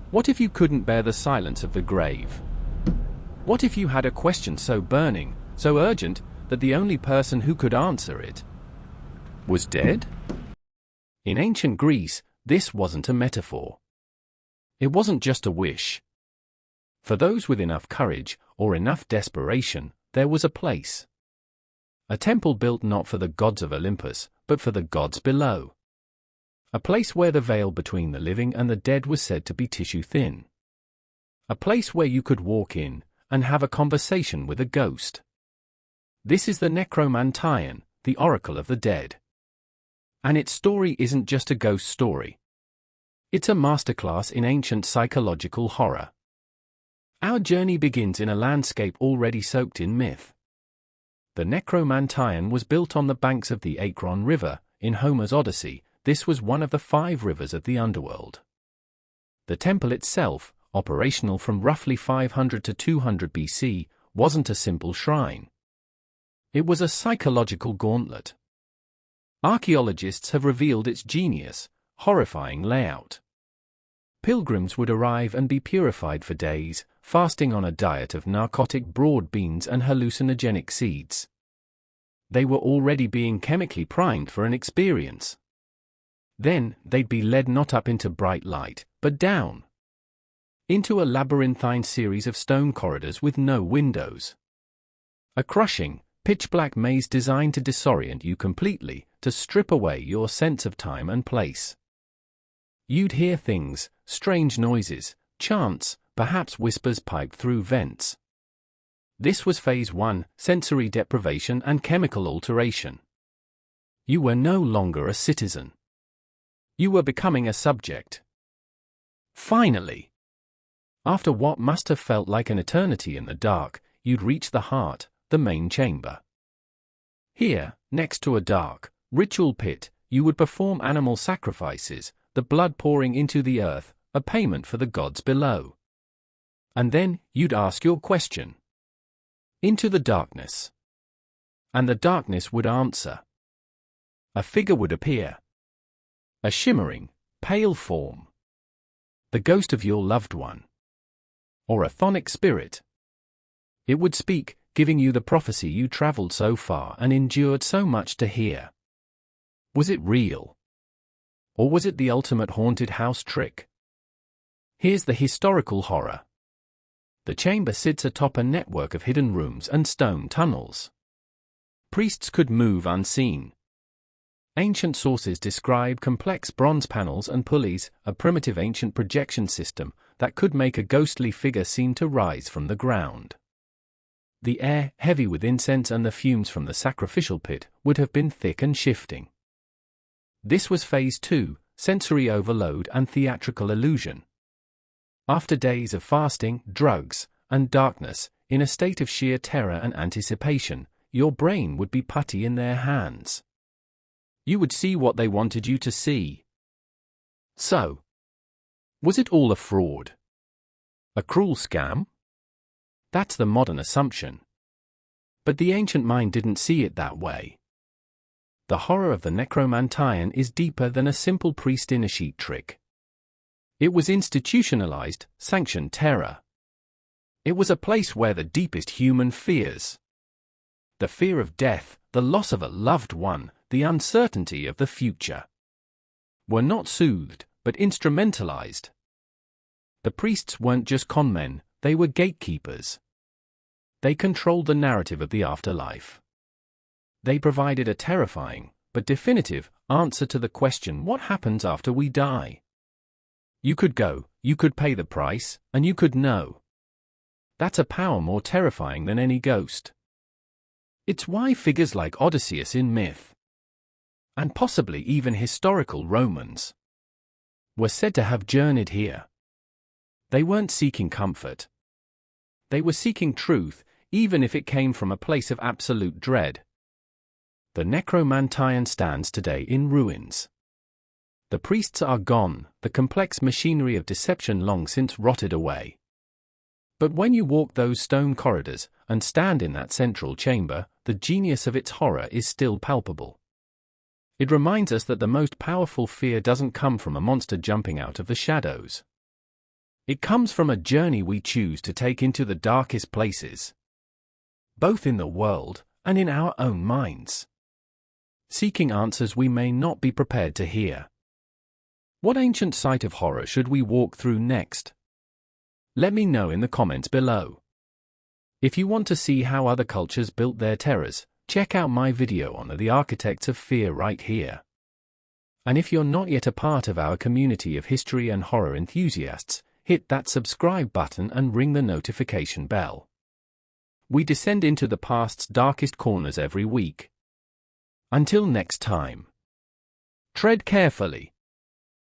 What if you couldn't bear the silence of the grave? What if you had a question so burning, so urgent, that the only person who could answer it was dead? In ancient Greece, this wasn't a metaphor. It wasn't just a wish. For those with enough courage, or enough desperation, there was a place. A temple built not for the gods of Olympus, but for the gods below. A place where the veil between the living and the dead was said to be tissue thin. A place where you could walk in and have a conversation with a ghost. This is the Necromanteion, the oracle of the dead. And its story isn't just a ghost story. It's a masterclass in ancient psychological horror. Our journey begins in a landscape already soaked in myth. The Necromanteion was built on the banks of the Akron River. In Homer's Odyssey, this was one of the 5 rivers of the underworld. The temple itself, operational from roughly 500 to 200 BC, wasn't a simple shrine. It was a psychological gauntlet. Archaeologists have revealed its genius, horrifying layout. Pilgrims would arrive and be purified for days, fasting on a diet of narcotic broad beans and hallucinogenic seeds. They were already being chemically primed for an experience. Then, they'd be led not up into bright light, but down into a labyrinthine series of stone corridors with no windows. A crushing, pitch-black maze designed to disorient you completely, to strip away your sense of time and place. You'd hear things, strange noises, chants, perhaps whispers piped through vents. This was Phase 1, sensory deprivation and chemical alteration. You were no longer a citizen. You were becoming a subject. Finally, after what must have felt like an eternity in the dark, you'd reach the heart, the main chamber. Here, next to a dark, ritual pit, you would perform animal sacrifices, the blood pouring into the earth, a payment for the gods below. And then, you'd ask your question. Into the darkness. And the darkness would answer. A figure would appear. A shimmering, pale form. The ghost of your loved one. Or a chthonic spirit. It would speak, giving you the prophecy you traveled so far and endured so much to hear. Was it real? Or was it the ultimate haunted house trick? Here's the historical horror. The chamber sits atop a network of hidden rooms and stone tunnels. Priests could move unseen. Ancient sources describe complex bronze panels and pulleys, a primitive ancient projection system that could make a ghostly figure seem to rise from the ground. The air, heavy with incense and the fumes from the sacrificial pit, would have been thick and shifting. This was Phase 2, sensory overload and theatrical illusion. After days of fasting, drugs, and darkness, in a state of sheer terror and anticipation, your brain would be putty in their hands. You would see what they wanted you to see. So, was it all a fraud? A cruel scam? That's the modern assumption. But the ancient mind didn't see it that way. The horror of the Necromanteion is deeper than a simple priest-in-a-sheet trick. It was institutionalized, sanctioned terror. It was a place where the deepest human fears, the fear of death, the loss of a loved one, the uncertainty of the future, were not soothed, but instrumentalized. The priests weren't just conmen, they were gatekeepers. They controlled the narrative of the afterlife. They provided a terrifying, but definitive, answer to the question, what happens after we die? You could go, you could pay the price, and you could know. That's a power more terrifying than any ghost. It's why figures like Odysseus in myth, and possibly even historical Romans, were said to have journeyed here. They weren't seeking comfort. They were seeking truth, even if it came from a place of absolute dread. The Necromanteion stands today in ruins. The priests are gone, the complex machinery of deception long since rotted away. But when you walk those stone corridors, and stand in that central chamber, the genius of its horror is still palpable. It reminds us that the most powerful fear doesn't come from a monster jumping out of the shadows. It comes from a journey we choose to take into the darkest places, both in the world and in our own minds, seeking answers we may not be prepared to hear. What ancient site of horror should we walk through next? Let me know in the comments below. If you want to see how other cultures built their terrors, check out my video on the architects of fear right here. And if you're not yet a part of our community of history and horror enthusiasts, hit that subscribe button and ring the notification bell. We descend into the past's darkest corners every week. Until next time, tread carefully.